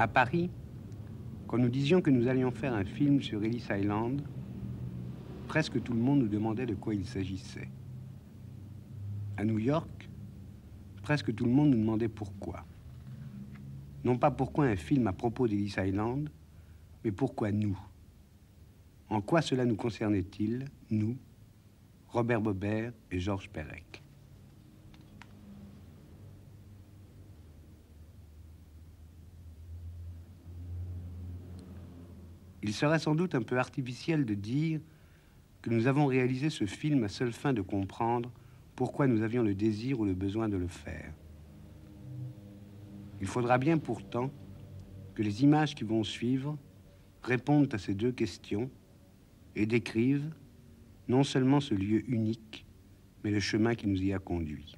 À Paris, quand nous disions que nous allions faire un film sur Ellis Island, presque tout le monde nous demandait de quoi il s'agissait. À New York, presque tout le monde nous demandait pourquoi. Non pas pourquoi un film à propos d'Ellis Island, mais pourquoi nous? En quoi cela nous concernait-il, nous, Robert Bobert et Georges Perec? Il serait sans doute un peu artificiel de dire que nous avons réalisé ce film à seule fin de comprendre pourquoi nous avions le désir ou le besoin de le faire. Il faudra bien pourtant que les images qui vont suivre répondent à ces deux questions et décrivent non seulement ce lieu unique, mais le chemin qui nous y a conduits.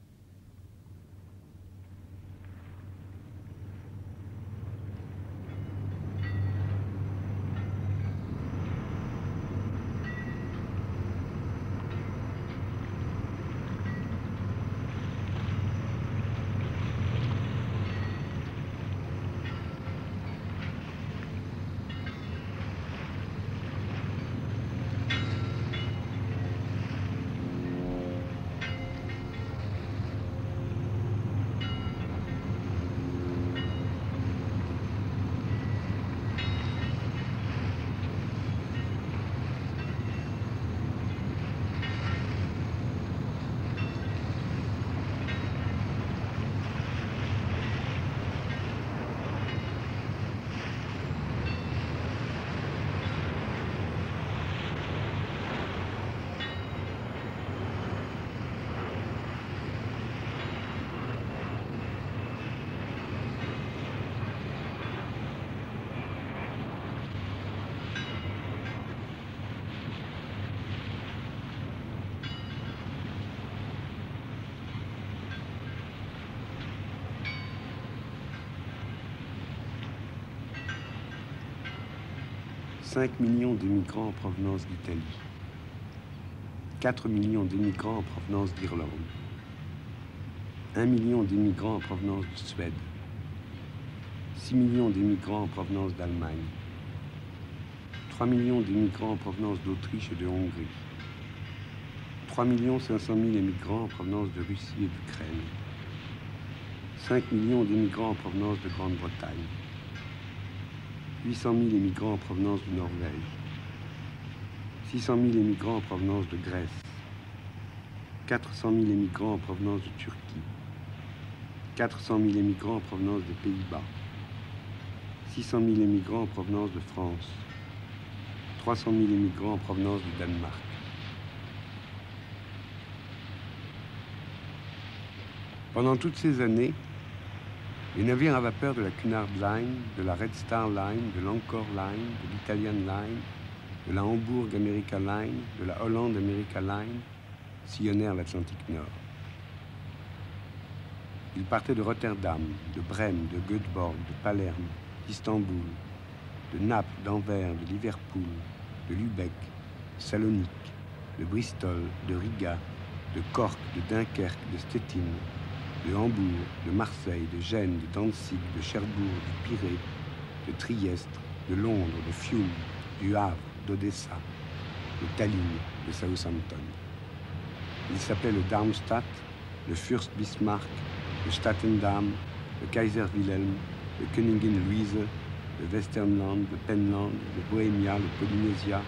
« 5 millions d'immigrants en provenance d'Italie, 4 millions d'immigrants en provenance d'Irlande, 1 million d'immigrants en provenance de Suède, 6 millions d'immigrants en provenance d'Allemagne, 3 millions d'immigrants en provenance d'Autriche et de Hongrie, 3 500 000 immigrants en provenance de Russie et d'Ukraine, 5 millions d'immigrants en provenance de Grande-Bretagne, 800 000 immigrants en provenance de Norvège, 600 000 immigrants en provenance de Grèce, 400 000 immigrants en provenance de Turquie, 400 000 immigrants en provenance des Pays-Bas, 600 000 immigrants en provenance de France, 300 000 immigrants en provenance du Danemark. Pendant toutes ces années, les navires à vapeur de la Cunard Line, de la Red Star Line, de l'Anchor Line, de l'Italian Line, de la Hamburg America Line, de la Hollande America Line sillonnèrent l'Atlantique Nord. Ils partaient de Rotterdam, de Brême, de Göteborg, de Palerme, d'Istanbul, de Naples, d'Anvers, de Liverpool, de Lübeck, de Salonique, de Bristol, de Riga, de Cork, de Dunkerque, de Stettin, de Hambourg, de Marseille, de Gênes, de Danzig, de Cherbourg, du Pirée, de Trieste, de Londres, de Fiume, du Havre, d'Odessa, de Tallinn, de Southampton. Il s'appelait le Darmstadt, le Fürst Bismarck, le Statendam, le Kaiser Wilhelm, le Königin Luise, le Westernland, le Penland, le Bohémia, le Polynésia,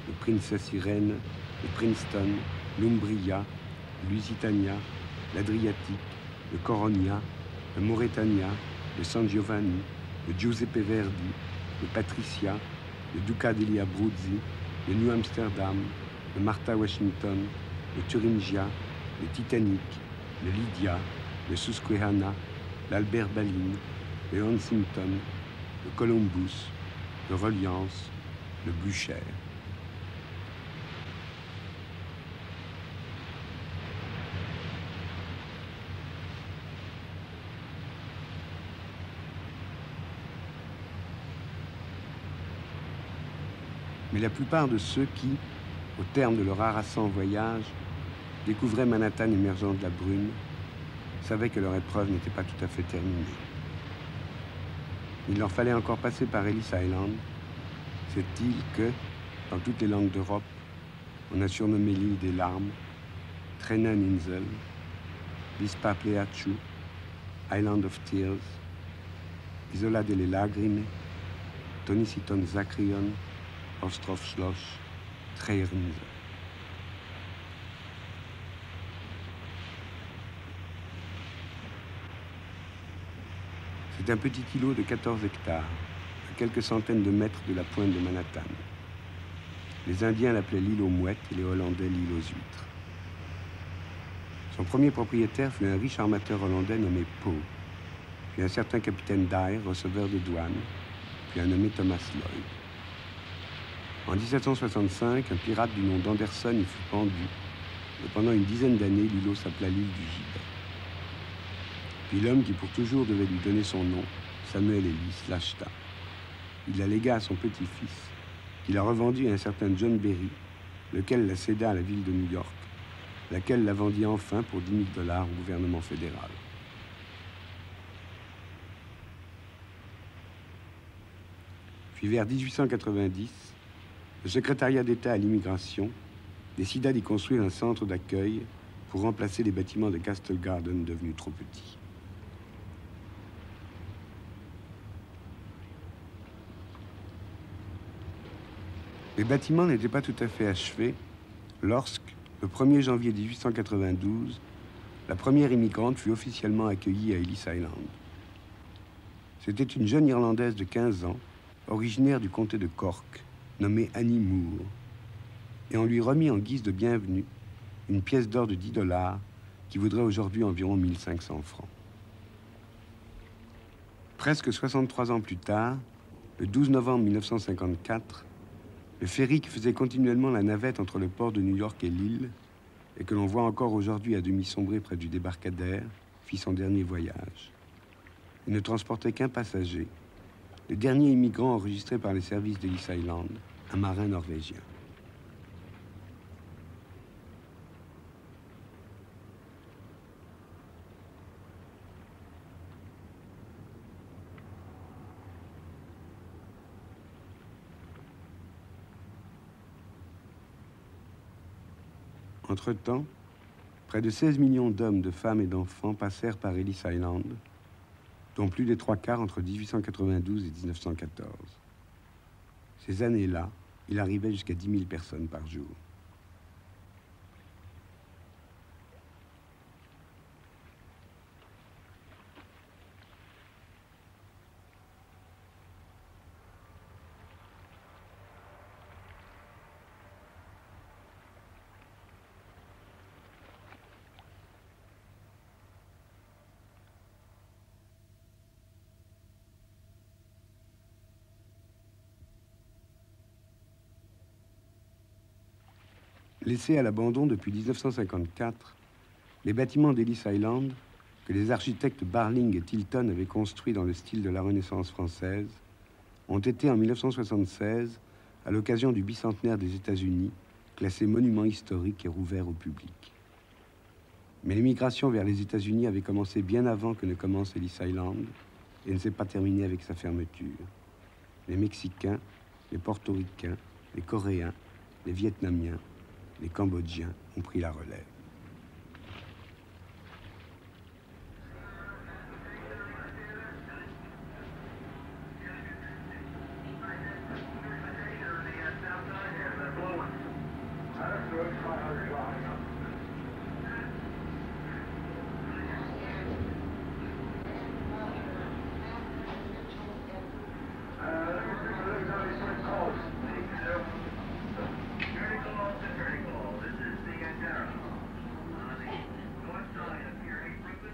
le Princess Irene, le Princeton, l'Umbria, le Lusitania, l'Adriatique, le Coronia, le Mauretania, le San Giovanni, le Giuseppe Verdi, le Patricia, le Duca degli Abruzzi, le New Amsterdam, le Martha Washington, le Thuringia, le Titanic, le Lydia, le Susquehanna, l'Albert Ballin, le Huntington, le Columbus, le Reliance, le Blücher. Mais la plupart de ceux qui, au terme de leur harassant voyage, découvraient Manhattan émergeant de la brume, savaient que leur épreuve n'était pas tout à fait terminée. Il leur fallait encore passer par Ellis Island, cette île que, dans toutes les langues d'Europe, on a surnommé l'île des larmes, Träneninsel, Vispa Pleaciu, Island of Tears, Isola delle Lagrime, Toniciton Zakrion, Ostrov Schloss, Treyerinsel. C'est un petit îlot de 14 hectares, à quelques centaines de mètres de la pointe de Manhattan. Les Indiens l'appelaient l'île aux mouettes et les Hollandais l'île aux huîtres. Son premier propriétaire fut un riche armateur hollandais nommé Poe, puis un certain capitaine Dyer, receveur de douane, puis un nommé Thomas Lloyd. En 1765, un pirate du nom d'Anderson y fut pendu, et pendant une dizaine d'années, l'îlot s'appela l'île du Gibet. Puis l'homme qui pour toujours devait lui donner son nom, Samuel Ellis, l'acheta. Il la légua à son petit-fils, qui la revendit à un certain John Berry, lequel la céda à la ville de New York, laquelle la vendit enfin pour $10 000 au gouvernement fédéral. Puis vers 1890, le secrétariat d'État à l'immigration décida d'y construire un centre d'accueil pour remplacer les bâtiments de Castle Garden devenus trop petits. Les bâtiments n'étaient pas tout à fait achevés lorsque, le 1er janvier 1892, la première immigrante fut officiellement accueillie à Ellis Island. C'était une jeune Irlandaise de 15 ans, originaire du comté de Cork, nommée Annie Moore, et on lui remit en guise de bienvenue une pièce d'or de $10 qui vaudrait aujourd'hui environ 1500 francs. Presque 63 ans plus tard, le 12 novembre 1954, le ferry qui faisait continuellement la navette entre le port de New York et l'île, et que l'on voit encore aujourd'hui à demi sombré près du débarcadère, fit son dernier voyage. Il ne transportait qu'un passager, le dernier immigrant enregistré par les services d'Ellis Island, un marin norvégien. Entre-temps, près de 16 millions d'hommes, de femmes et d'enfants passèrent par Ellis Island, dont plus des 3/4 entre 1892 et 1914. Ces années-là, il arrivait jusqu'à 10 000 personnes par jour. Laissés à l'abandon depuis 1954, les bâtiments d'Ellis Island, que les architectes Barling et Tilton avaient construits dans le style de la Renaissance française, ont été en 1976, à l'occasion du bicentenaire des États-Unis, classés monuments historiques et rouverts au public. Mais l'émigration vers les États-Unis avait commencé bien avant que ne commence Ellis Island et ne s'est pas terminée avec sa fermeture. Les Mexicains, les Portoricains, les Coréens, les Vietnamiens, les Cambodgiens ont pris la relève.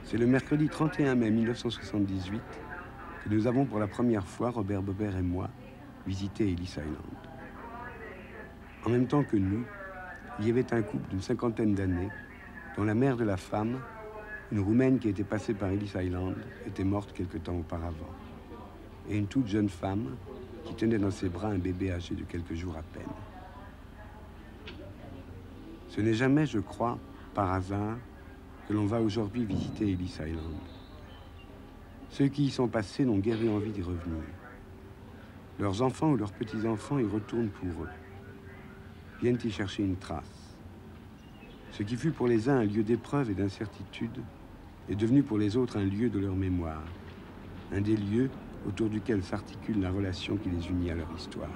C'est le mercredi 31 mai 1978 que nous avons pour la première fois, Robert Bobert et moi, visité Ellis Island. En même temps que nous, il y avait un couple d'une cinquantaine d'années dont la mère de la femme, une Roumaine qui était passée par Ellis Island, était morte quelque temps auparavant. Et une toute jeune femme qui tenait dans ses bras un bébé âgé de quelques jours à peine. Ce n'est jamais, je crois, par hasard, que l'on va aujourd'hui visiter Ellis Island. Ceux qui y sont passés n'ont guère eu envie d'y revenir. Leurs enfants ou leurs petits-enfants y retournent pour eux. Viennent y chercher une trace. Ce qui fut pour les uns un lieu d'épreuve et d'incertitude est devenu pour les autres un lieu de leur mémoire, un des lieux autour duquel s'articule la relation qui les unit à leur histoire.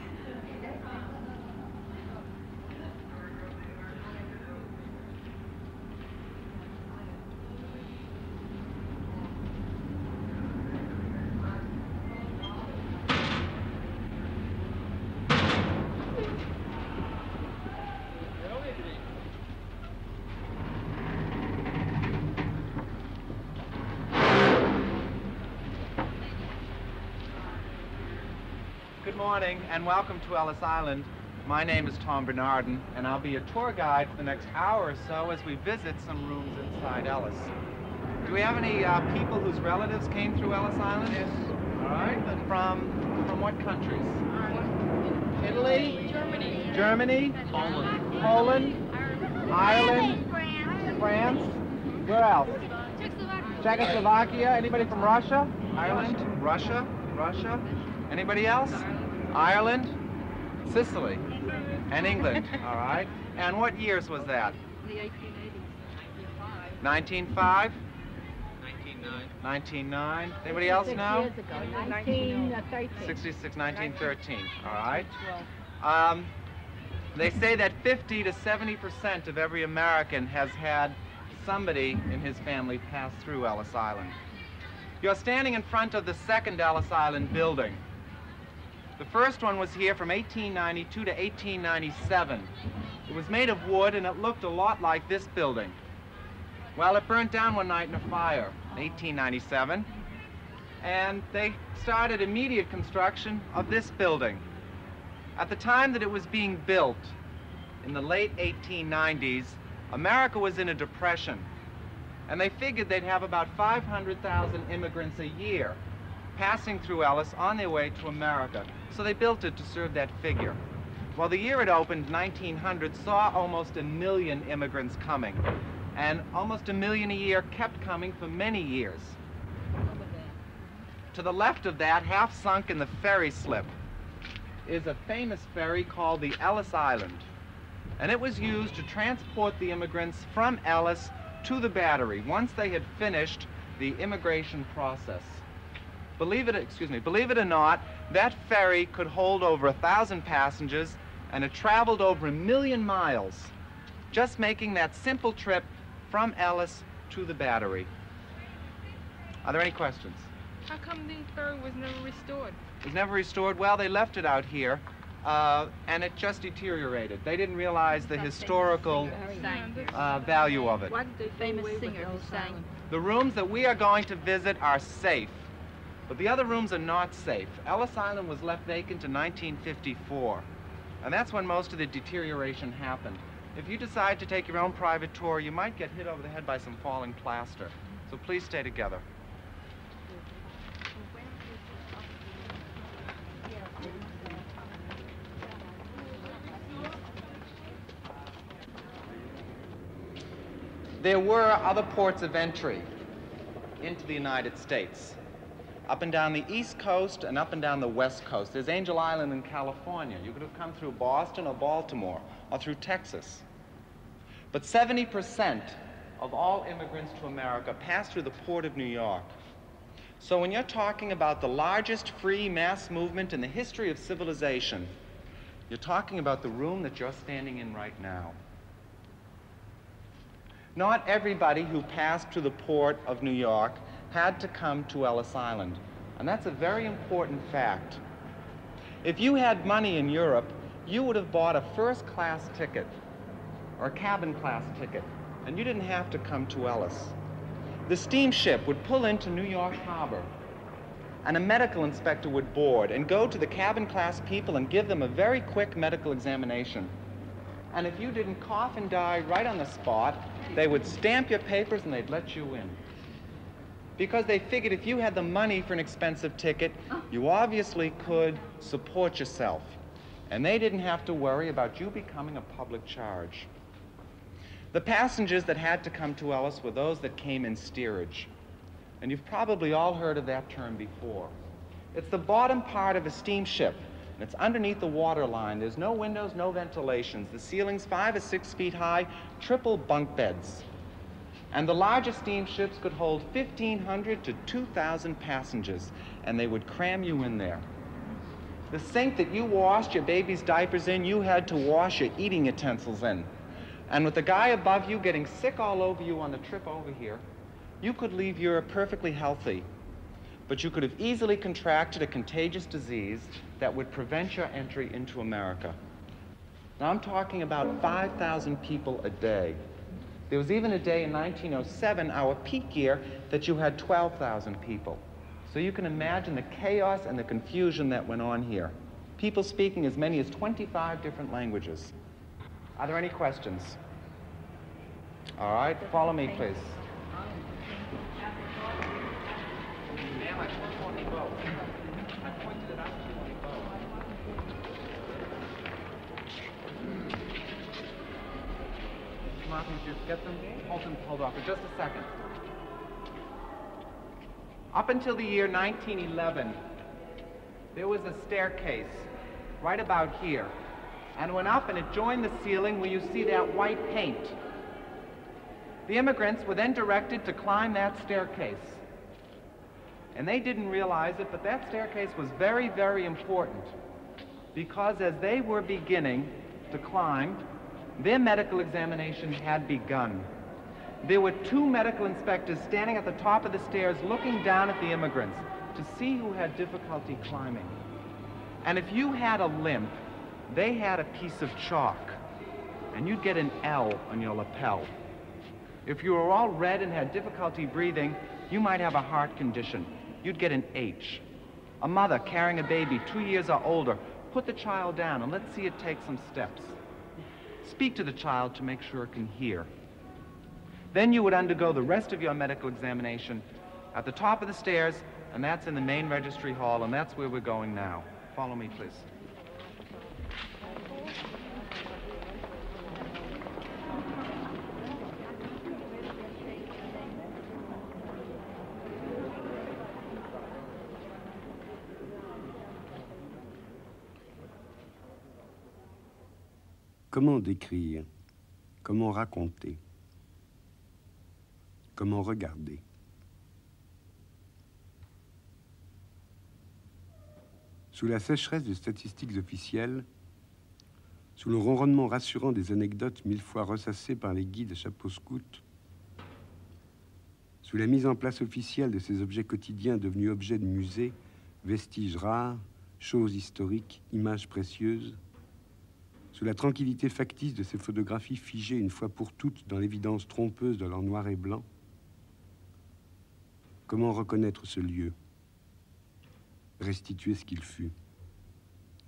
Good morning and welcome to Ellis Island. My name is Tom Bernardin and I'll be your tour guide for the next hour or so as we visit some rooms inside Ellis. Do we have any people whose relatives came through Ellis Island? Yes. All right. From what countries? Italy? Germany. Germany? Poland. Poland? Ireland? France? Where else? Czechoslovakia? Anybody from Russia? Ireland? Russia? Russia? Anybody else? Ireland? Sicily? And England? All right. And what years was that? The 1880s. 1905? 1909. 1909. Anybody else know? 1913. 66, 1913. All right. They say that 50 to 70% of every American has had somebody in his family pass through Ellis Island. You're standing in front of the second Ellis Island building. The first one was here from 1892 to 1897. It was made of wood and it looked a lot like this building. Well, it burnt down one night in a fire in 1897, and they started immediate construction of this building. At the time that it was being built, in the late 1890s, America was in a depression, and they figured they'd have about 500,000 immigrants a year passing through Ellis on their way to America. So they built it to serve that figure. Well, the year it opened, 1900, saw almost 1 million immigrants coming, and almost 1 million a year kept coming for many years. To the left of that, half sunk in the ferry slip, is a famous ferry called the Ellis Island. And it was used to transport the immigrants from Ellis to the Battery once they had finished the immigration process. Believe it or not, that ferry could hold over 1,000 passengers, and it traveled over 1 million miles, just making that simple trip from Ellis to the Battery. Are there any questions? How come the ferry was never restored? It was never restored. Well, they left it out here, and it just deteriorated. They didn't realize the historical value of it. What the famous singer who sang? The rooms that we are going to visit are safe, but the other rooms are not safe. Ellis Island was left vacant in 1954, and that's when most of the deterioration happened. If you decide to take your own private tour, you might get hit over the head by some falling plaster. So please stay together. There were other ports of entry into the United States, up and down the East Coast and up and down the West Coast. There's Angel Island in California. You could have come through Boston or Baltimore or through Texas. But 70% of all immigrants to America pass through the Port of New York. So when you're talking about the largest free mass movement in the history of civilization, you're talking about the room that you're standing in right now. Not everybody who passed through the Port of New York had to come to Ellis Island, and that's a very important fact. If you had money in Europe, you would have bought a first-class ticket or a cabin-class ticket, and you didn't have to come to Ellis. The steamship would pull into New York Harbor, and a medical inspector would board and go to the cabin-class people and give them a very quick medical examination. And if you didn't cough and die right on the spot, they would stamp your papers and they'd let you in. Because they figured if you had the money for an expensive ticket, you obviously could support yourself. And they didn't have to worry about you becoming a public charge. The passengers that had to come to Ellis were those that came in steerage. And you've probably all heard of that term before. It's the bottom part of a steamship, and it's underneath the water line. There's no windows, no ventilations. The ceiling's 5 or 6 feet high, triple bunk beds. And the largest steamships could hold 1,500 to 2,000 passengers, and they would cram you in there. The sink that you washed your baby's diapers in, you had to wash your eating utensils in. And with the guy above you getting sick all over you on the trip over here, you could leave Europe perfectly healthy, but you could have easily contracted a contagious disease that would prevent your entry into America. Now, I'm talking about 5,000 people a day. There was even a day in 1907, our peak year, that you had 12,000 people. So you can imagine the chaos and the confusion that went on here. People speaking as many as 25 different languages. Are there any questions? All right, follow me, please. Ma'am, I pointed on the boat. I pointed it out to you on the boat. Martin, did you get them? Hold on for just a second. Up until the year 1911, there was a staircase right about here. And it went up and it joined the ceiling where you see that white paint. The immigrants were then directed to climb that staircase. And they didn't realize it, but that staircase was very, very important, because as they were beginning to climb, their medical examination had begun. There were 2 medical inspectors standing at the top of the stairs looking down at the immigrants to see who had difficulty climbing. And if you had a limp, they had a piece of chalk, and you'd get an L on your lapel. If you were all red and had difficulty breathing, you might have a heart condition. You'd get an H. A mother carrying a baby 2 years or older, put the child down and let's see it take some steps. Speak to the child to make sure it can hear. Then you would undergo the rest of your medical examination at the top of the stairs, and that's in the main registry hall, and that's where we're going now. Follow me, please. Comment décrire? Comment raconter? Comment regarder? Sous la sécheresse des statistiques officielles, sous le ronronnement rassurant des anecdotes 1000 fois ressassées par les guides à chapeau scout, sous la mise en place officielle de ces objets quotidiens devenus objets de musée, vestiges rares, choses historiques, images précieuses, sous la tranquillité factice de ces photographies figées une fois pour toutes dans l'évidence trompeuse de leur noir et blanc, comment reconnaître ce lieu? Restituer ce qu'il fut?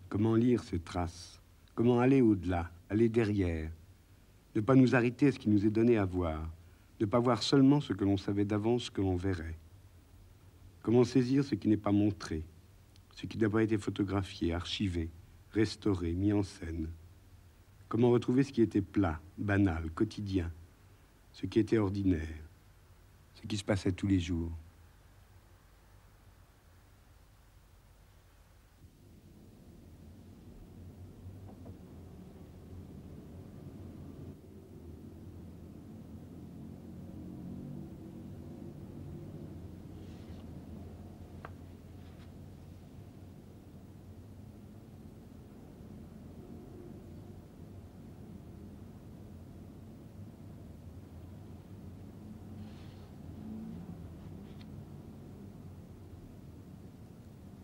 Comment lire ces traces? Comment aller au-delà, aller derrière? Ne pas nous arrêter à ce qui nous est donné à voir, ne pas voir seulement ce que l'on savait d'avance que l'on verrait. Comment saisir ce qui n'est pas montré, ce qui n'a pas été photographié, archivé, restauré, mis en scène? Comment retrouver ce qui était plat, banal, quotidien, ce qui était ordinaire, ce qui se passait tous les jours?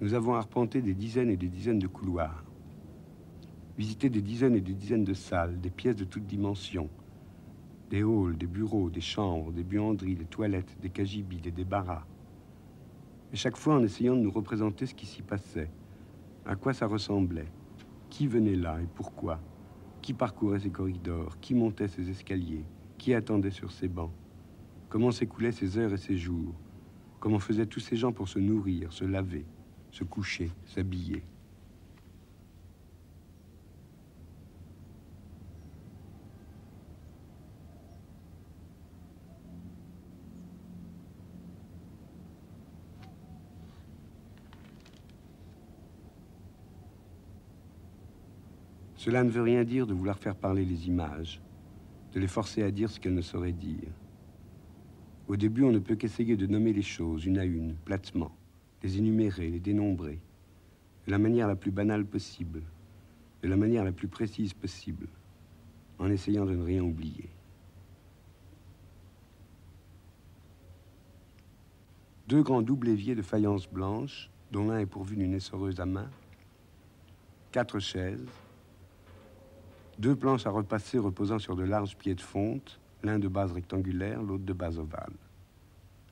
Nous avons arpenté des dizaines et des dizaines de couloirs, visité des dizaines et des dizaines de salles, des pièces de toutes dimensions, des halls, des bureaux, des chambres, des buanderies, des toilettes, des cagibis, des débarras. Et chaque fois en essayant de nous représenter ce qui s'y passait, à quoi ça ressemblait, qui venait là et pourquoi, qui parcourait ces corridors, qui montait ces escaliers, qui attendait sur ces bancs, comment s'écoulaient ces heures et ces jours, comment faisaient tous ces gens pour se nourrir, se laver, se coucher, s'habiller. Cela ne veut rien dire de vouloir faire parler les images, de les forcer à dire ce qu'elles ne sauraient dire. Au début, on ne peut qu'essayer de nommer les choses une à une, platement, les énumérer, les dénombrer, de la manière la plus banale possible, de la manière la plus précise possible, en essayant de ne rien oublier. Deux grands doubles éviers de faïence blanche, dont l'un est pourvu d'une essoreuse à main, 4 chaises, 2 planches à repasser reposant sur de larges pieds de fonte, l'un de base rectangulaire, l'autre de base ovale.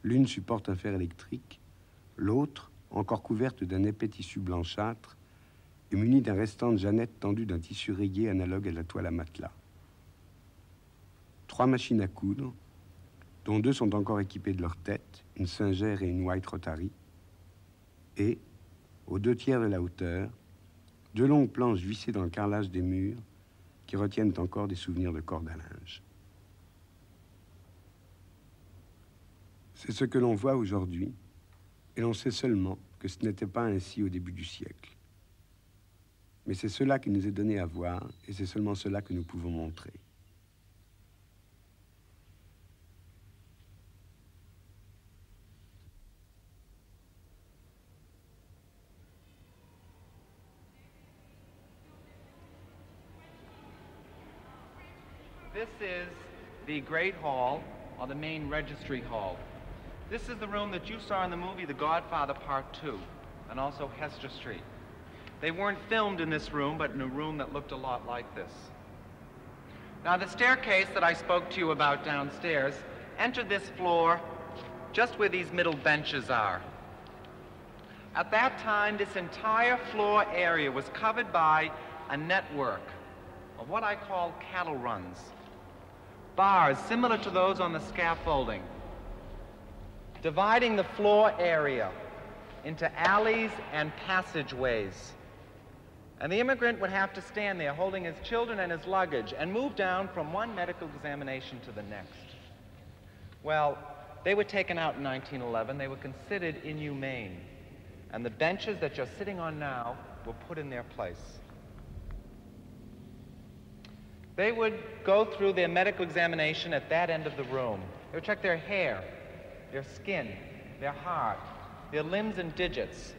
L'une supporte un fer électrique, l'autre, encore couverte d'un épais tissu blanchâtre, est munie d'un restant de jeannette tendu d'un tissu rayé analogue à la toile à matelas. 3 machines à coudre, dont 2 sont encore équipées de leur tête, une Singer et une White Rotary, et, aux 2 tiers de la hauteur, 2 longues planches vissées dans le carrelage des murs qui retiennent encore des souvenirs de cordes à linge. C'est ce que l'on voit aujourd'hui, et l'on sait seulement que ce n'était pas ainsi au début du siècle. Mais c'est cela qui nous est donné à voir, et c'est seulement cela que nous pouvons montrer. This is the Great Hall, or the main registry hall. This is the room that you saw in the movie The Godfather Part 2, and also Hester Street. They weren't filmed in this room, but in a room that looked a lot like this. Now, the staircase that I spoke to you about downstairs entered this floor just where these middle benches are. At that time, this entire floor area was covered by a network of what I call cattle runs. Bars similar to those on the scaffolding, dividing the floor area into alleys and passageways. And the immigrant would have to stand there holding his children and his luggage and move down from one medical examination to the next. Well, they were taken out in 1911. They were considered inhumane. And the benches that you're sitting on now were put in their place. They would go through their medical examination at that end of the room. They would check their hair, their skin, their heart, their limbs and digits.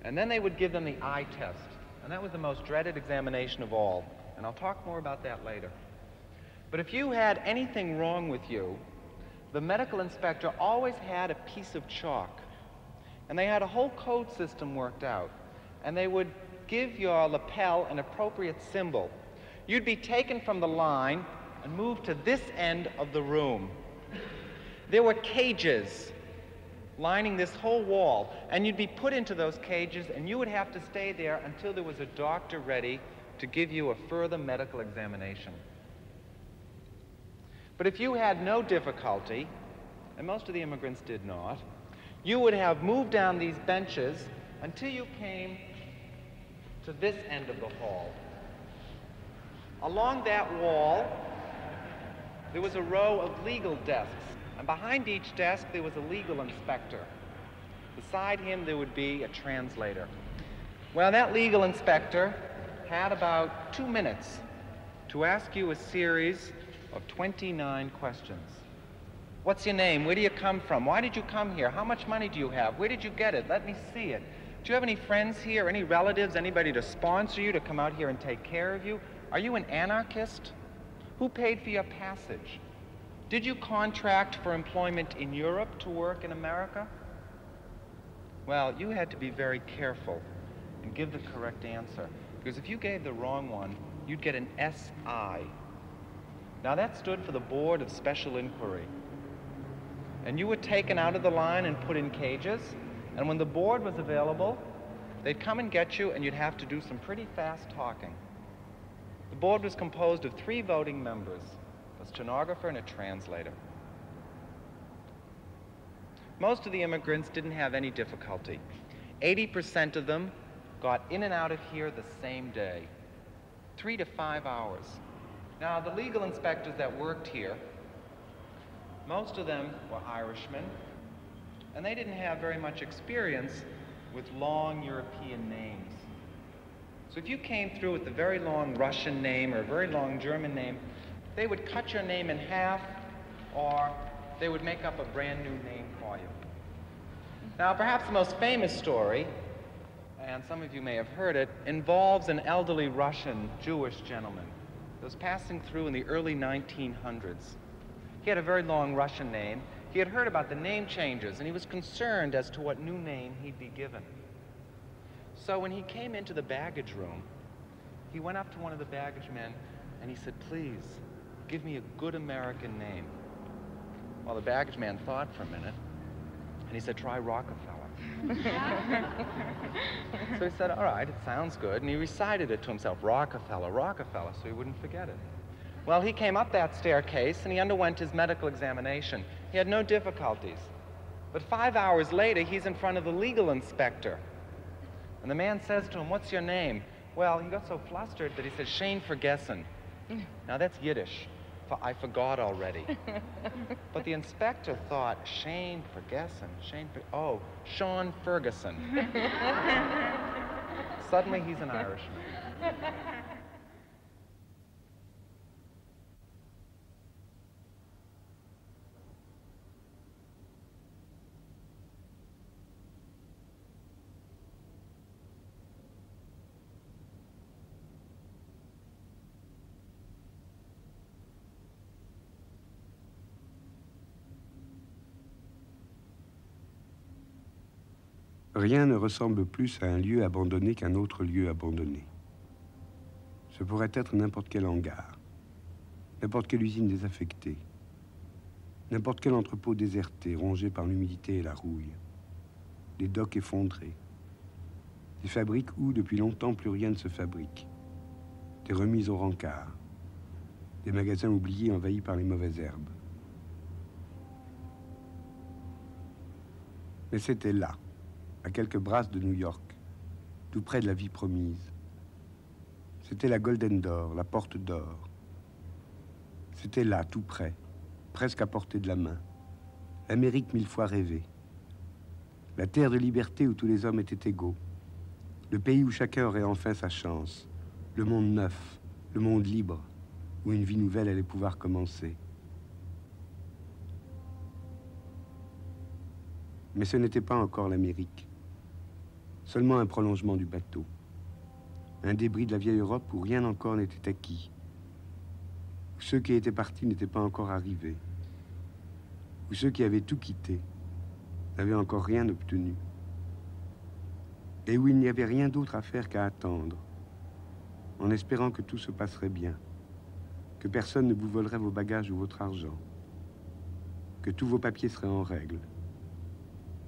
And then they would give them the eye test. And that was the most dreaded examination of all. And I'll talk more about that later. But if you had anything wrong with you, the medical inspector always had a piece of chalk. And they had a whole code system worked out. And they would give your lapel an appropriate symbol. You'd be taken from the line and moved to this end of the room. There were cages lining this whole wall, and you'd be put into those cages, and you would have to stay there until there was a doctor ready to give you a further medical examination. But if you had no difficulty, and most of the immigrants did not, you would have moved down these benches until you came to this end of the hall. Along that wall, there was a row of legal desks, and behind each desk there was a legal inspector. Beside him there would be a translator. Well, that legal inspector had about 2 minutes to ask you a series of 29 questions. What's your name? Where do you come from? Why did you come here? How much money do you have? Where did you get it? Let me see it. Do you have any friends here, any relatives, anybody to sponsor you, to come out here and take care of you? Are you an anarchist? Who paid for your passage? Did you contract for employment in Europe to work in America? Well, you had to be very careful and give the correct answer, because if you gave the wrong one, you'd get an SI. Now, that stood for the Board of Special Inquiry. And you were taken out of the line and put in cages, and when the board was available, they'd come and get you, and you'd have to do some pretty fast talking. The board was composed of 3 voting members, a stenographer and a translator. Most of the immigrants didn't have any difficulty. 80% of them got in and out of here the same day, 3 to 5 hours. Now, the legal inspectors that worked here, most of them were Irishmen, and they didn't have very much experience with long European names. So if you came through with a very long Russian name or a very long German name, they would cut your name in half, or they would make up a brand new name for you. Now, perhaps the most famous story, and some of you may have heard it, involves an elderly Russian Jewish gentleman that was passing through in the early 1900s. He had a very long Russian name. He had heard about the name changes, and he was concerned as to what new name he'd be given. So when he came into the baggage room, he went up to one of the baggage men, and he said, "Please, give me a good American name." Well, the baggage man thought for a minute, and he said, "Try Rockefeller." So he said, "All right, it sounds good," and he recited it to himself, Rockefeller, Rockefeller, so he wouldn't forget it. Well, he came up that staircase, and he underwent his medical examination. He had no difficulties. But 5 hours later, he's in front of the legal inspector. And the man says to him, "What's your name?" Well, he got so flustered that he said, "Shane Ferguson." Now, that's Yiddish. I forgot already. But the inspector thought, Shane Ferguson, oh, Sean Ferguson. Suddenly, he's an Irishman. Rien ne ressemble plus à un lieu abandonné qu'un autre lieu abandonné. Ce pourrait être n'importe quel hangar, n'importe quelle usine désaffectée, n'importe quel entrepôt déserté, rongé par l'humidité et la rouille, des docks effondrés, des fabriques où, depuis longtemps, plus rien ne se fabrique, des remises au rencard, des magasins oubliés envahis par les mauvaises herbes. Mais c'était là, à quelques brasses de New York, tout près de la vie promise. C'était la Golden Door, la porte d'or. C'était là, tout près, presque à portée de la main. L'Amérique 1000 fois rêvée. La terre de liberté où tous les hommes étaient égaux. Le pays où chacun aurait enfin sa chance. Le monde neuf, le monde libre, où une vie nouvelle allait pouvoir commencer. Mais ce n'était pas encore l'Amérique. Seulement un prolongement du bateau. Un débris de la vieille Europe où rien encore n'était acquis. Où ceux qui étaient partis n'étaient pas encore arrivés. Où ceux qui avaient tout quitté n'avaient encore rien obtenu. Et où il n'y avait rien d'autre à faire qu'à attendre, en espérant que tout se passerait bien, que personne ne vous volerait vos bagages ou votre argent, que tous vos papiers seraient en règle,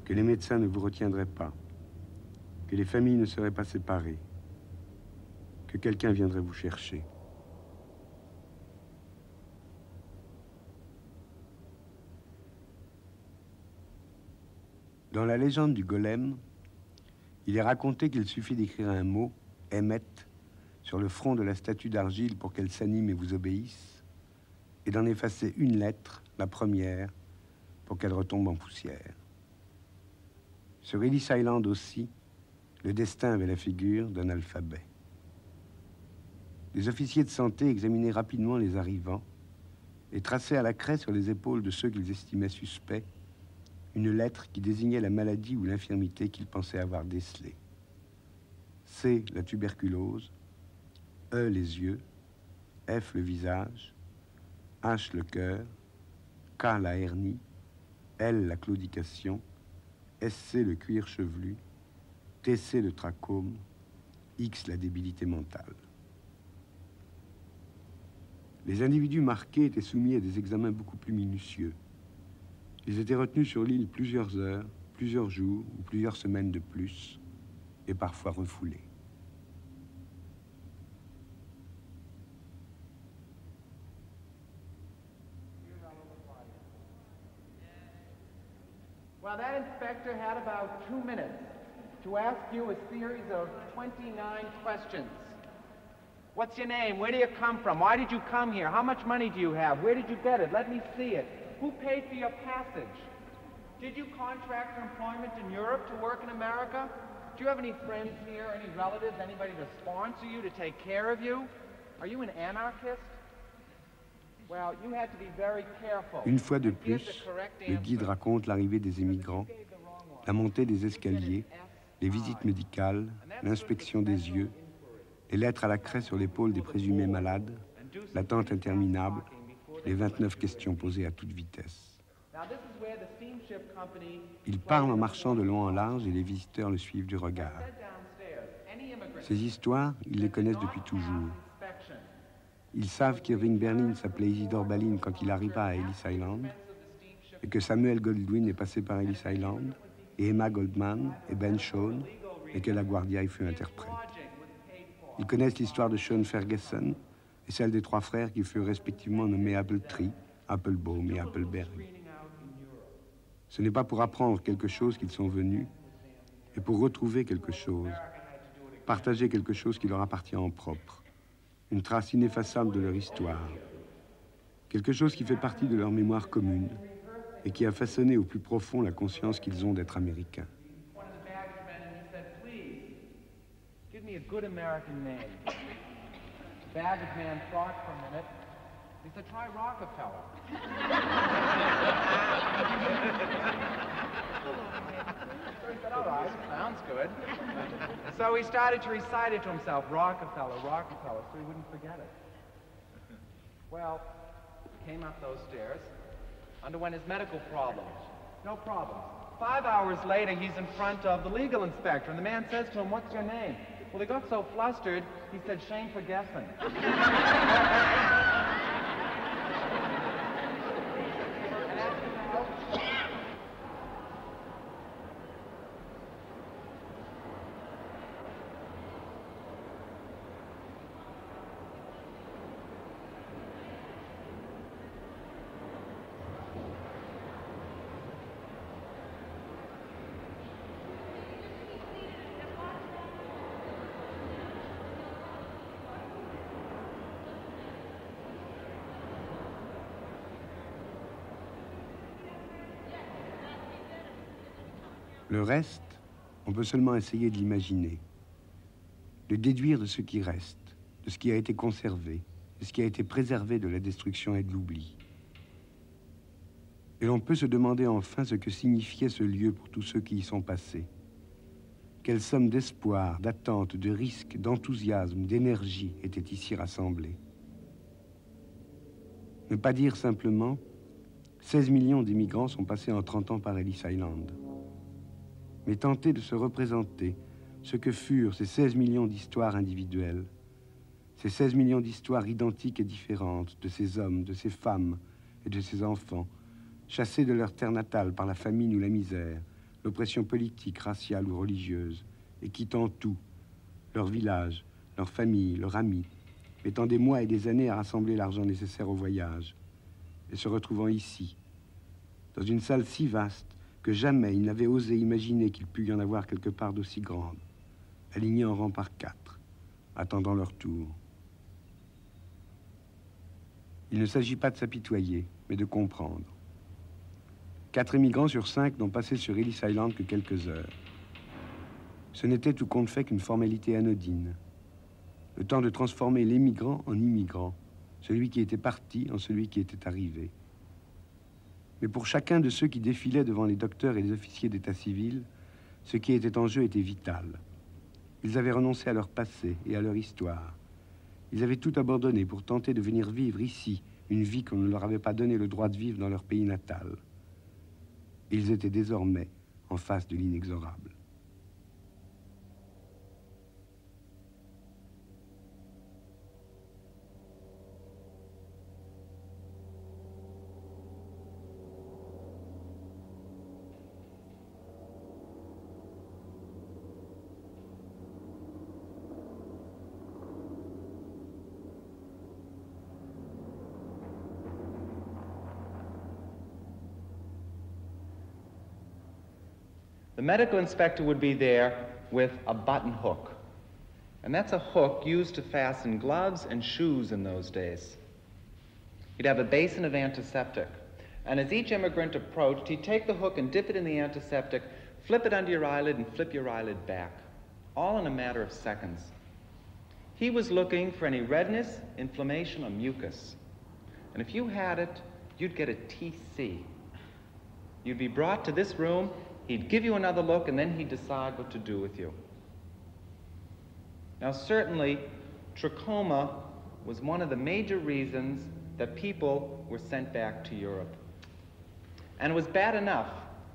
que les médecins ne vous retiendraient pas, que les familles ne seraient pas séparées, que quelqu'un viendrait vous chercher. Dans la légende du golem, il est raconté qu'il suffit d'écrire un mot, Emmet, sur le front de la statue d'argile pour qu'elle s'anime et vous obéisse, et d'en effacer une lettre, la première, pour qu'elle retombe en poussière. Sur Ellis Island aussi, le destin avait la figure d'un alphabet. Les officiers de santé examinaient rapidement les arrivants et traçaient à la craie sur les épaules de ceux qu'ils estimaient suspects une lettre qui désignait la maladie ou l'infirmité qu'ils pensaient avoir décelée. C, la tuberculose, E, les yeux, F, le visage, H, le cœur, K, la hernie, L, la claudication, SC, le cuir chevelu, TC, le trachome, X, la débilité mentale. Les individus marqués étaient soumis à des examens beaucoup plus minutieux. Ils étaient retenus sur l'île plusieurs heures, plusieurs jours ou plusieurs semaines de plus, et parfois refoulés. Well, that inspector had about 2 minutes to ask you a series of 29 questions. What's your name? Where do you come from? Why did you come here? How much money do you have? Where did you get it? Let me see it. Who paid for your passage? Did you contract for employment in Europe to work in America? Do you have any friends here, any relatives, anybody to sponsor you, to take care of you? Are you an anarchist? Well, you had to be very careful. Une fois de plus, le guide raconte l'arrivée des émigrants, la montée des escaliers, les visites médicales, l'inspection des yeux, les lettres à la craie sur l'épaule des présumés malades, l'attente interminable, les 29 questions posées à toute vitesse. Il parle en marchant de long en large et les visiteurs le suivent du regard. Ces histoires, ils les connaissent depuis toujours. Ils savent qu'Irving Berlin s'appelait Isidore Balin quand il arriva à Ellis Island, et que Samuel Goldwyn est passé par Ellis Island, et Emma Goldman, et Ben Shawn, et que LaGuardia y fut interprète. Ils connaissent l'histoire de Sean Ferguson et celle des trois frères qui furent respectivement nommés Appletree, Applebaum et Appleberg. Ce n'est pas pour apprendre quelque chose qu'ils sont venus, mais pour retrouver quelque chose, partager quelque chose qui leur appartient en propre, une trace ineffaçable de leur histoire, quelque chose qui fait partie de leur mémoire commune et qui a façonné au plus profond la conscience qu'ils ont d'être américains. Give me a good American name. The baggage man thought for a minute. He said, try Rockefeller. So he said, all right, sounds good. So he started to recite it to himself, Rockefeller, Rockefeller, so he wouldn't forget it. Well, came up those stairs, underwent his medical problems. No problem. 5 hours later, he's in front of the legal inspector, and the man says to him, what's your name? Well, he got so flustered, he said, Shane Ferguson. Le reste, on peut seulement essayer de l'imaginer, de déduire de ce qui reste, de ce qui a été conservé, de ce qui a été préservé de la destruction et de l'oubli. Et l'on peut se demander enfin ce que signifiait ce lieu pour tous ceux qui y sont passés. Quelle somme d'espoir, d'attente, de risque, d'enthousiasme, d'énergie était ici rassemblée. Ne pas dire simplement 16 millions d'immigrants sont passés en 30 ans par Ellis Island. Mais tenter de se représenter ce que furent ces 16 millions d'histoires individuelles, ces 16 millions d'histoires identiques et différentes de ces hommes, de ces femmes et de ces enfants, chassés de leur terre natale par la famine ou la misère, l'oppression politique, raciale ou religieuse, et quittant tout, leur village, leur famille, leurs amis, mettant des mois et des années à rassembler l'argent nécessaire au voyage, et se retrouvant ici, dans une salle si vaste que jamais ils n'avaient osé imaginer qu'il pût y en avoir quelque part d'aussi grande, alignés en rang par 4, attendant leur tour. Il ne s'agit pas de s'apitoyer, mais de comprendre. 4 immigrants sur 5 n'ont passé sur Ellis Island que quelques heures. Ce n'était tout compte fait qu'une formalité anodine. Le temps de transformer l'émigrant en immigrant, celui qui était parti en celui qui était arrivé. Mais pour chacun de ceux qui défilaient devant les docteurs et les officiers d'état civil, ce qui était en jeu était vital. Ils avaient renoncé à leur passé et à leur histoire. Ils avaient tout abandonné pour tenter de venir vivre ici une vie qu'on ne leur avait pas donné le droit de vivre dans leur pays natal. Ils étaient désormais en face de l'inexorable. The medical inspector would be there with a button hook. And that's a hook used to fasten gloves and shoes in those days. He'd have a basin of antiseptic. And as each immigrant approached, he'd take the hook and dip it in the antiseptic, flip it under your eyelid, and flip your eyelid back. all in a matter of seconds. He was looking for any redness, inflammation, or mucus. And if you had it, you'd get a TC. You'd be brought to this room, he'd give you another look, and then he'd decide what to do with you. Now, certainly, trachoma was one of the major reasons that people were sent back to Europe. And it was bad enough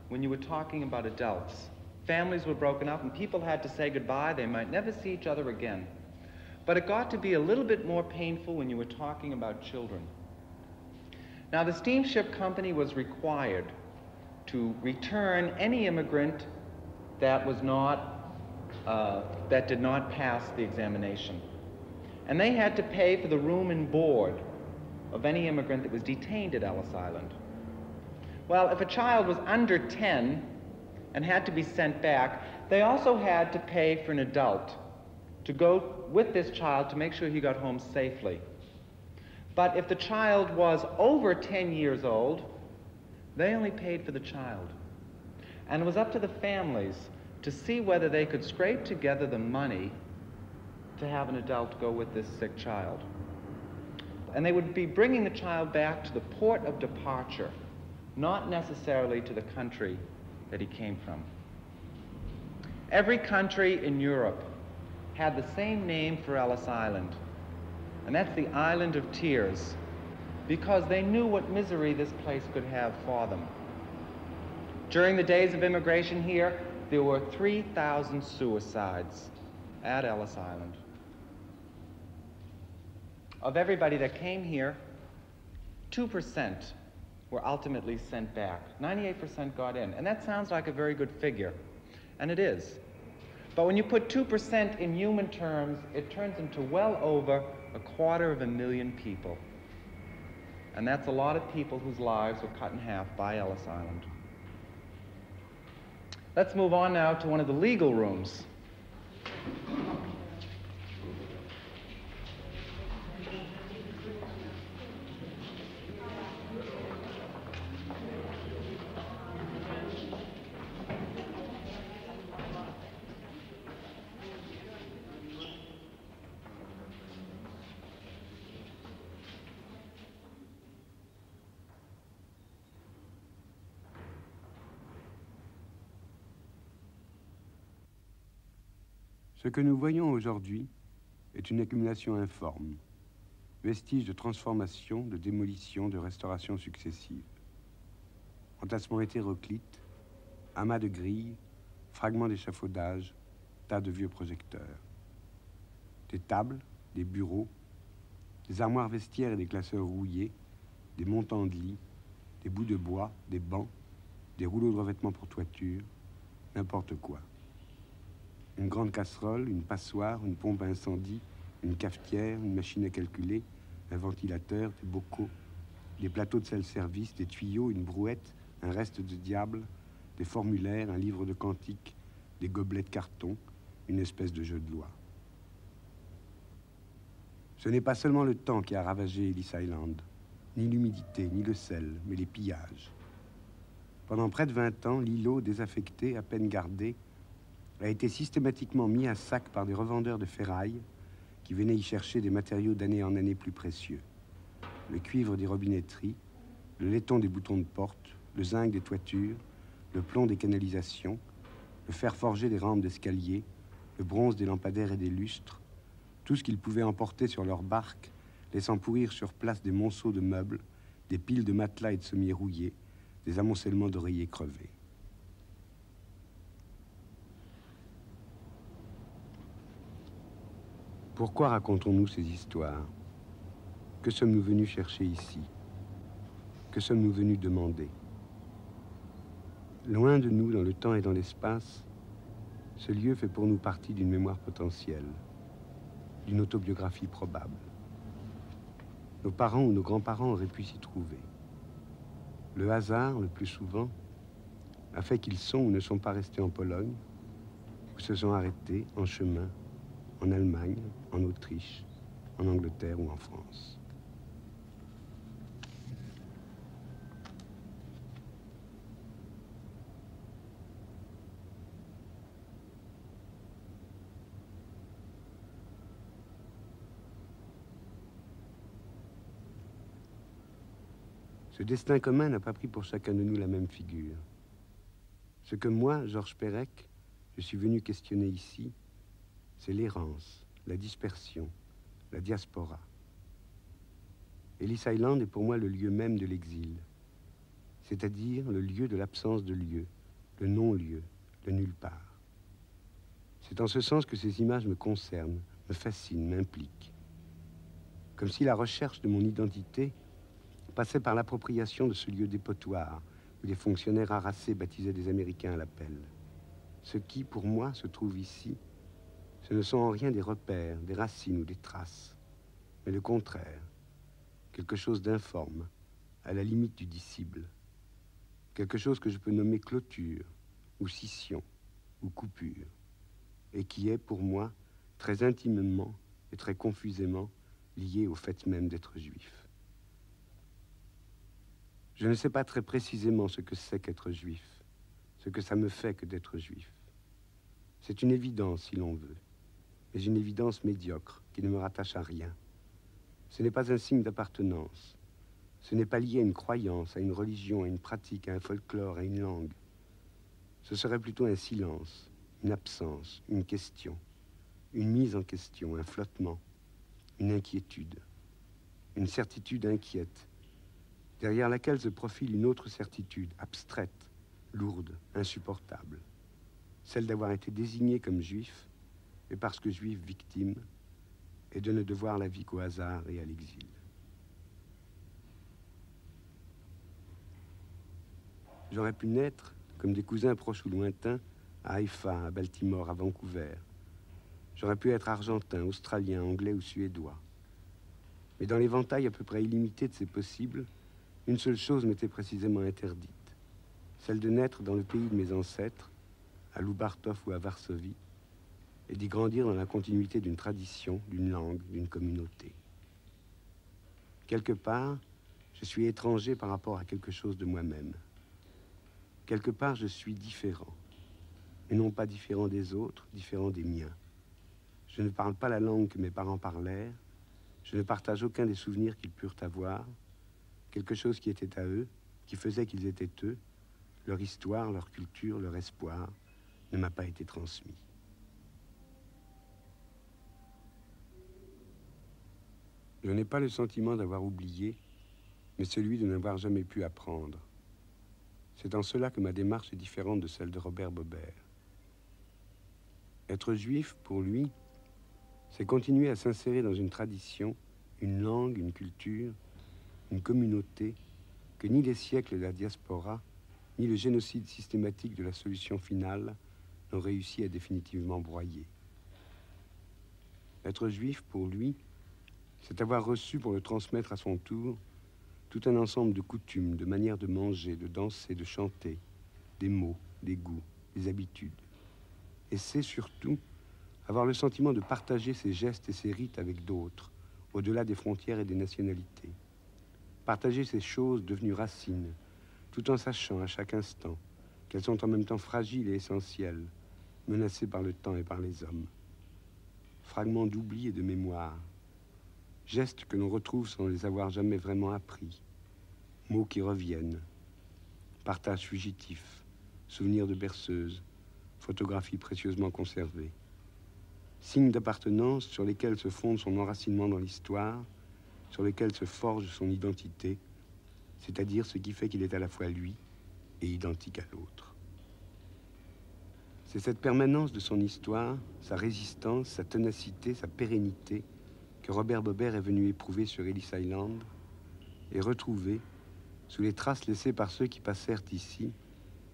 when you were talking about adults. Families were broken up and people had to say goodbye. They might never see each other again. But it got to be a little bit more painful when you were talking about children. Now, the steamship company was required to return any immigrant that was not, that did not pass the examination. And they had to pay for the room and board of any immigrant that was detained at Ellis Island. Well, if a child was under 10 and had to be sent back, they also had to pay for an adult to go with this child to make sure he got home safely. But if the child was over 10 years old, they only paid for the child. And it was up to the families to see whether they could scrape together the money to have an adult go with this sick child. And they would be bringing the child back to the port of departure, not necessarily to the country that he came from. Every country in Europe had the same name for Ellis Island, and that's the Island of Tears, because they knew what misery this place could have for them. During the days of immigration here, there were 3,000 suicides at Ellis Island. Of everybody that came here, 2% were ultimately sent back. 98% got in. And that sounds like a very good figure, and it is. But when you put 2% in human terms, it turns into well over 250,000 people. And that's a lot of people whose lives were cut in half by Ellis Island. Let's move on now to one of the legal rooms. Ce que nous voyons aujourd'hui est une accumulation informe, vestige de transformation, de démolition, de restauration successives. Entassement hétéroclite, amas de grilles, fragments d'échafaudage, tas de vieux projecteurs. Des tables, des bureaux, des armoires vestiaires et des classeurs rouillés, des montants de lit, des bouts de bois, des bancs, des rouleaux de revêtement pour toiture, n'importe quoi. Une grande casserole, une passoire, une pompe à incendie, une cafetière, une machine à calculer, un ventilateur, des bocaux, des plateaux de self-service, des tuyaux, une brouette, un reste de diable, des formulaires, un livre de cantiques, des gobelets de carton, une espèce de jeu de loi. Ce n'est pas seulement le temps qui a ravagé Ellis Island, ni l'humidité, ni le sel, mais les pillages. Pendant près de 20 ans, l'îlot, désaffecté, à peine gardé, a été systématiquement mis à sac par des revendeurs de ferraille qui venaient y chercher des matériaux d'année en année plus précieux. Le cuivre des robinetteries, le laiton des boutons de porte, le zinc des toitures, le plomb des canalisations, le fer forgé des rampes d'escalier, le bronze des lampadaires et des lustres, tout ce qu'ils pouvaient emporter sur leur barque, laissant pourrir sur place des monceaux de meubles, des piles de matelas et de sommiers rouillés, des amoncellements d'oreillers crevés. Pourquoi racontons-nous ces histoires? Que sommes-nous venus chercher ici? Que sommes-nous venus demander? Loin de nous, dans le temps et dans l'espace, ce lieu fait pour nous partie d'une mémoire potentielle, d'une autobiographie probable. Nos parents ou nos grands-parents auraient pu s'y trouver. Le hasard, le plus souvent, a fait qu'ils sont ou ne sont pas restés en Pologne, ou se sont arrêtés en chemin, en Allemagne, en Autriche, en Angleterre ou en France. Ce destin commun n'a pas pris pour chacun de nous la même figure. Ce que moi, Georges Perec, je suis venu questionner ici, c'est l'errance, la dispersion, la diaspora. Ellis Island est pour moi le lieu même de l'exil, c'est-à-dire le lieu de l'absence de lieu, le non-lieu, le nulle part. C'est en ce sens que ces images me concernent, me fascinent, m'impliquent. Comme si la recherche de mon identité passait par l'appropriation de ce lieu dépotoir où des fonctionnaires harassés baptisaient des Américains à l'appel. Ce qui, pour moi, se trouve ici, ce ne sont en rien des repères, des racines ou des traces, mais le contraire, quelque chose d'informe, à la limite du dissible, quelque chose que je peux nommer clôture, ou scission, ou coupure, et qui est, pour moi, très intimement et très confusément lié au fait même d'être juif. Je ne sais pas très précisément ce que c'est qu'être juif, ce que ça me fait que d'être juif. C'est une évidence, si l'on veut, mais une évidence médiocre qui ne me rattache à rien. Ce n'est pas un signe d'appartenance. Ce n'est pas lié à une croyance, à une religion, à une pratique, à un folklore, à une langue. Ce serait plutôt un silence, une absence, une question, une mise en question, un flottement, une inquiétude, une certitude inquiète, derrière laquelle se profile une autre certitude, abstraite, lourde, insupportable, celle d'avoir été désigné comme juif, et parce que juif victime, et de ne devoir la vie qu'au hasard et à l'exil. J'aurais pu naître, comme des cousins proches ou lointains, à Haïfa, à Baltimore, à Vancouver. J'aurais pu être argentin, australien, anglais ou suédois. Mais dans l'éventail à peu près illimité de ces possibles, une seule chose m'était précisément interdite, celle de naître dans le pays de mes ancêtres, à Lubartov ou à Varsovie, et d'y grandir dans la continuité d'une tradition, d'une langue, d'une communauté. Quelque part, je suis étranger par rapport à quelque chose de moi-même. Quelque part, je suis différent, mais non pas différent des autres, différent des miens. Je ne parle pas la langue que mes parents parlèrent, je ne partage aucun des souvenirs qu'ils purent avoir, quelque chose qui était à eux, qui faisait qu'ils étaient eux, leur histoire, leur culture, leur espoir, ne m'a pas été transmis. Je n'ai pas le sentiment d'avoir oublié, mais celui de n'avoir jamais pu apprendre. C'est en cela que ma démarche est différente de celle de Robert Bobert. Être juif, pour lui, c'est continuer à s'insérer dans une tradition, une langue, une culture, une communauté que ni les siècles de la diaspora, ni le génocide systématique de la solution finale n'ont réussi à définitivement broyer. Être juif, pour lui, c'est avoir reçu pour le transmettre à son tour tout un ensemble de coutumes, de manières de manger, de danser, de chanter, des mots, des goûts, des habitudes. Et c'est surtout avoir le sentiment de partager ses gestes et ses rites avec d'autres, au-delà des frontières et des nationalités. Partager ces choses devenues racines, tout en sachant à chaque instant qu'elles sont en même temps fragiles et essentielles, menacées par le temps et par les hommes. Fragments d'oubli et de mémoire, gestes que l'on retrouve sans les avoir jamais vraiment appris, mots qui reviennent, partage fugitif, souvenirs de berceuse, photographies précieusement conservées, signes d'appartenance sur lesquels se fonde son enracinement dans l'histoire, sur lesquels se forge son identité, c'est-à-dire ce qui fait qu'il est à la fois lui et identique à l'autre. C'est cette permanence de son histoire, sa résistance, sa ténacité, sa pérennité, que Robert Bobert est venu éprouver sur Ellis Island et retrouver, sous les traces laissées par ceux qui passèrent ici,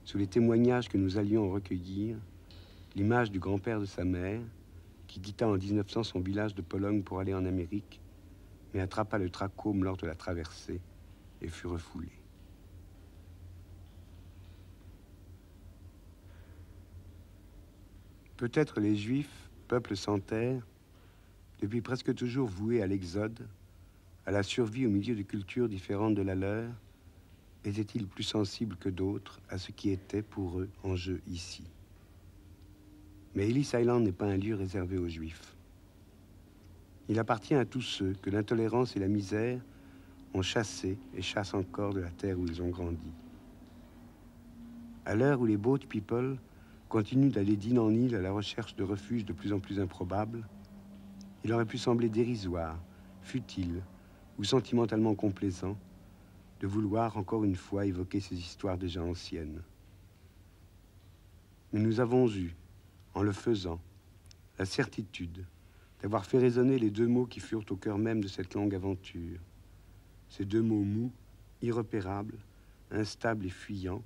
sous les témoignages que nous allions recueillir, l'image du grand-père de sa mère, qui quitta en 1900 son village de Pologne pour aller en Amérique, mais attrapa le trachome lors de la traversée et fut refoulé. Peut-être les Juifs, peuple sans terre, depuis presque toujours voués à l'exode, à la survie au milieu de cultures différentes de la leur, étaient-ils plus sensibles que d'autres à ce qui était pour eux en jeu ici. Mais Ellis Island n'est pas un lieu réservé aux Juifs. Il appartient à tous ceux que l'intolérance et la misère ont chassé et chassent encore de la terre où ils ont grandi. À l'heure où les boat people continuent d'aller d'île en île à la recherche de refuges de plus en plus improbables, il aurait pu sembler dérisoire, futile ou sentimentalement complaisant de vouloir encore une fois évoquer ces histoires déjà anciennes. Mais nous avons eu, en le faisant, la certitude d'avoir fait résonner les deux mots qui furent au cœur même de cette longue aventure. Ces deux mots mous, irrepérables, instables et fuyants,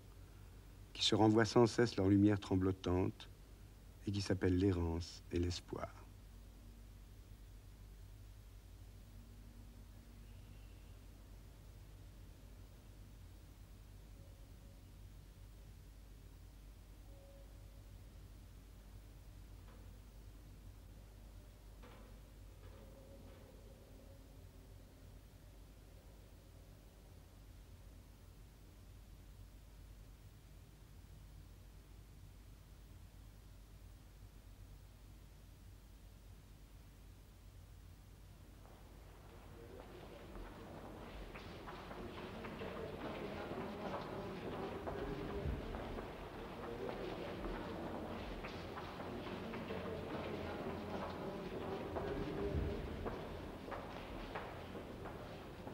qui se renvoient sans cesse leur lumière tremblotante et qui s'appellent l'errance et l'espoir.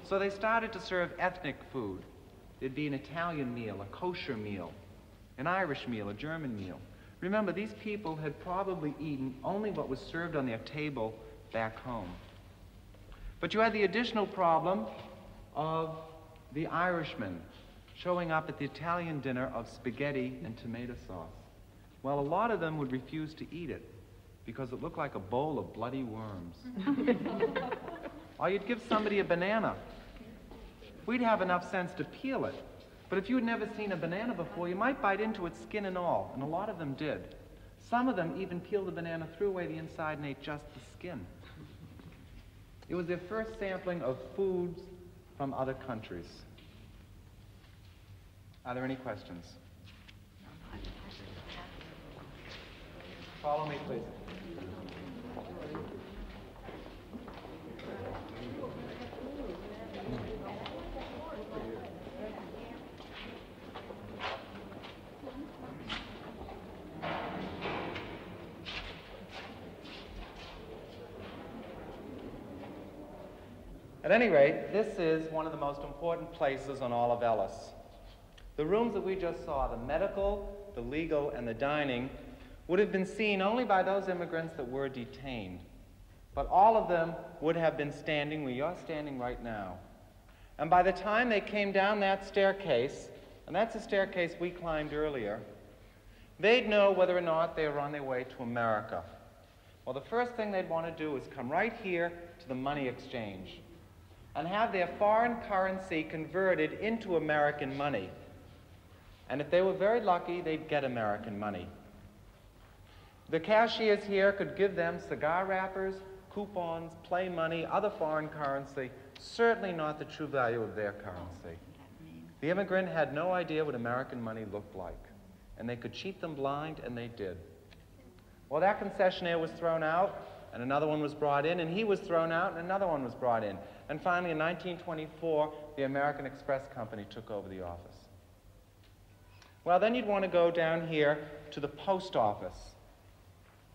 So they started to serve ethnic food. There'd be an Italian meal, a kosher meal, an Irish meal, a German meal. Remember, these people had probably eaten only what was served on their table back home. But you had the additional problem of the Irishmen showing up at the Italian dinner of spaghetti and tomato sauce. Well, a lot of them would refuse to eat it because it looked like a bowl of bloody worms. Or you'd give somebody a banana. We'd have enough sense to peel it. But if you'd never seen a banana before, you might bite into its skin and all, and a lot of them did. Some of them even peeled the banana, threw away the inside, and ate just the skin. It was their first sampling of foods from other countries. Are there any questions? Follow me, please. At any rate, this is one of the most important places on all of Ellis. The rooms that we just saw, the medical, the legal, and the dining, would have been seen only by those immigrants that were detained. But all of them would have been standing where you're standing right now. And by the time they came down that staircase, and that's the staircase we climbed earlier, they'd know whether or not they were on their way to America. Well, the first thing they'd want to do is come right here to the money exchange and have their foreign currency converted into American money. And if they were very lucky, they'd get American money. The cashiers here could give them cigar wrappers, coupons, play money, other foreign currency, certainly not the true value of their currency. The immigrant had no idea what American money looked like, and they could cheat them blind, and they did. Well, that concessionaire was thrown out, and another one was brought in, and he was thrown out, and another one was brought in. And finally, in 1924, the American Express Company took over the office. Well, then you'd want to go down here to the post office.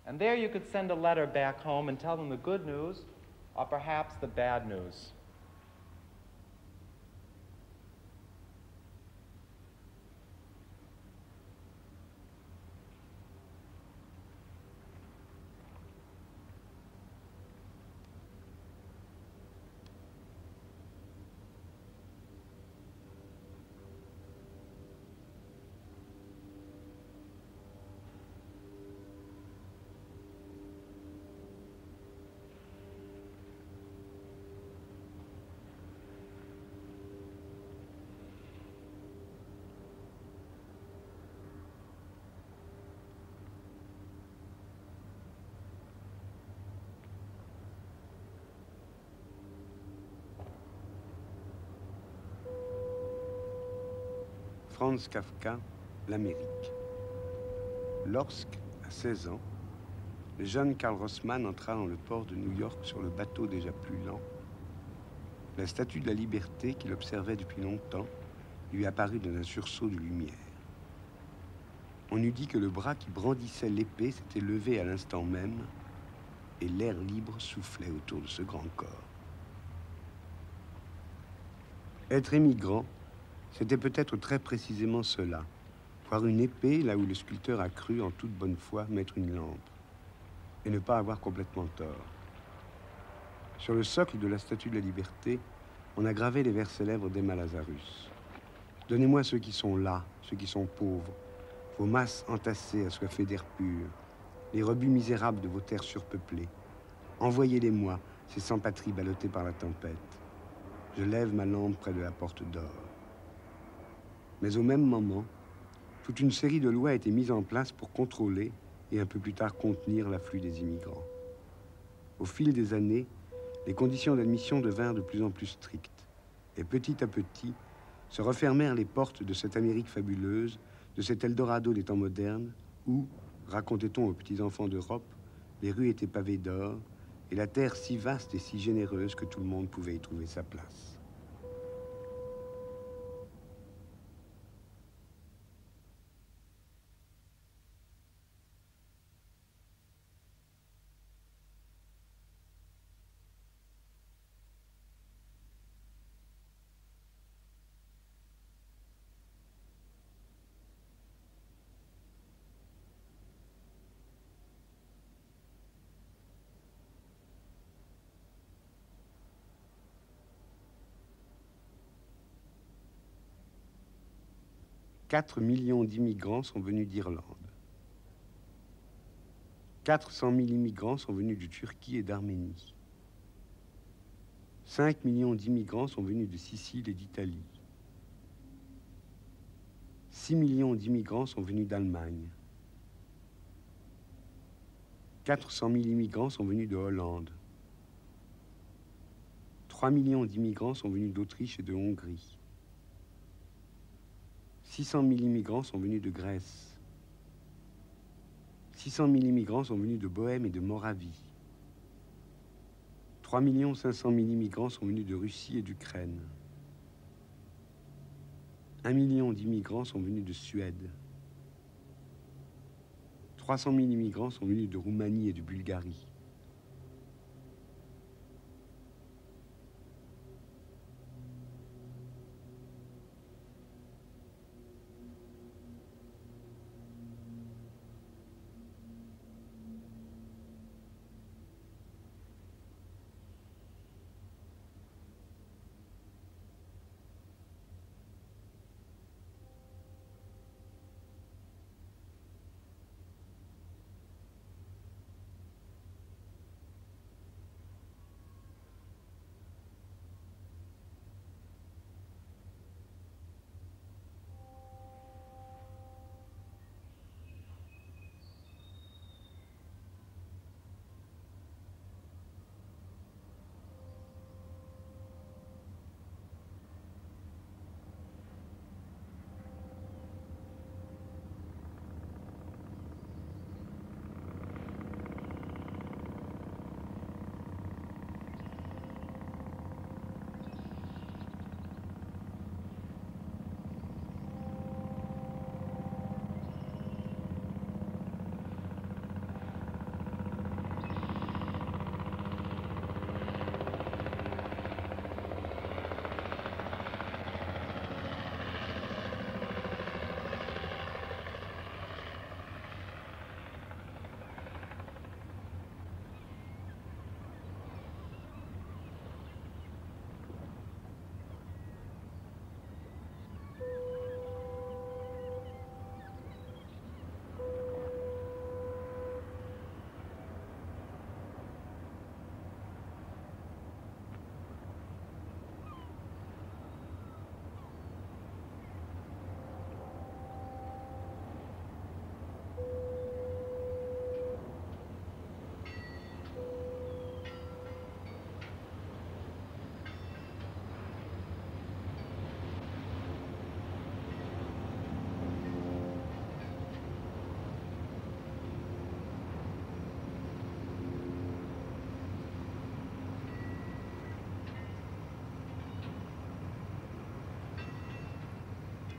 And there you could send a letter back home and tell them the good news, or perhaps the bad news. Franz Kafka, l'Amérique. Lorsque, à 16 ans, le jeune Karl Rossmann entra dans le port de New York sur le bateau déjà plus lent, La statue de la liberté qu'il observait depuis longtemps lui apparut dans un sursaut de lumière. On eût dit que le bras qui brandissait l'épée s'était levé à l'instant même et l'air libre soufflait autour de ce grand corps. Être émigrant, c'était peut-être très précisément cela. Voir une épée là où le sculpteur a cru en toute bonne foi mettre une lampe et ne pas avoir complètement tort. Sur le socle de la statue de la liberté, on a gravé les vers célèbres d'Emma Lazarus. Donnez-moi ceux qui sont là, ceux qui sont pauvres, vos masses entassées assoiffées d'air pur, les rebuts misérables de vos terres surpeuplées. Envoyez-les-moi, ces sans-patries ballottées par la tempête. Je lève ma lampe près de la porte d'or. Mais au même moment, toute une série de lois a été mise en place pour contrôler et un peu plus tard contenir l'afflux des immigrants. Au fil des années, les conditions d'admission devinrent de plus en plus strictes. Et petit à petit, se refermèrent les portes de cette Amérique fabuleuse, de cet Eldorado des temps modernes, où, racontait-on aux petits-enfants d'Europe, les rues étaient pavées d'or, et la terre si vaste et si généreuse que tout le monde pouvait y trouver sa place. « 4 millions d'immigrants sont venus d'Irlande. 400 000 immigrants sont venus de Turquie et d'Arménie. 5 millions d'immigrants sont venus de Sicile et d'Italie. 6 millions d'immigrants sont venus d'Allemagne. 400 000 immigrants sont venus de Hollande. 3 millions d'immigrants sont venus d'Autriche et de Hongrie. 600 000 immigrants sont venus de Grèce. 600 000 immigrants sont venus de Bohême et de Moravie. 3 500 000 immigrants sont venus de Russie et d'Ukraine. 1 million d'immigrants sont venus de Suède. 300 000 immigrants sont venus de Roumanie et de Bulgarie.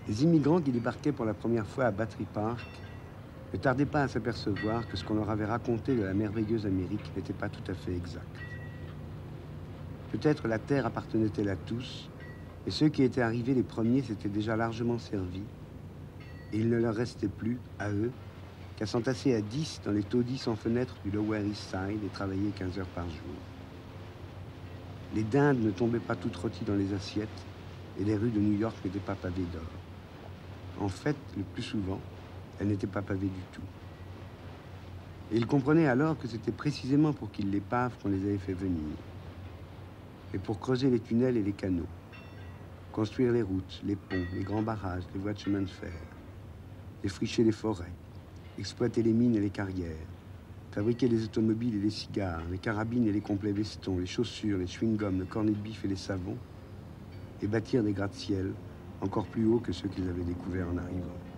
Les immigrants qui débarquaient pour la première fois à Battery Park ne tardaient pas à s'apercevoir que ce qu'on leur avait raconté de la merveilleuse Amérique n'était pas tout à fait exact. Peut-être la terre appartenait-elle à tous, et ceux qui étaient arrivés les premiers s'étaient déjà largement servis, et il ne leur restait plus, à eux, qu'à s'entasser à 10 dans les taudis sans fenêtres du Lower East Side et travailler 15 heures par jour. Les dindes ne tombaient pas toutes rôties dans les assiettes, et les rues de New York n'étaient pas pavées d'or. En fait, le plus souvent, elles n'étaient pas pavées du tout. Et ils comprenaient alors que c'était précisément pour qu'ils les pavent qu'on les avait fait venir. Et pour creuser les tunnels et les canaux, construire les routes, les ponts, les grands barrages, les voies de chemin de fer, défricher les forêts, exploiter les mines et les carrières, fabriquer les automobiles et les cigares, les carabines et les complets vestons, les chaussures, les chewing-gums, le cornet de bif et les savons, et bâtir des gratte-ciel encore plus hauts que ceux qu'ils avaient découverts en arrivant.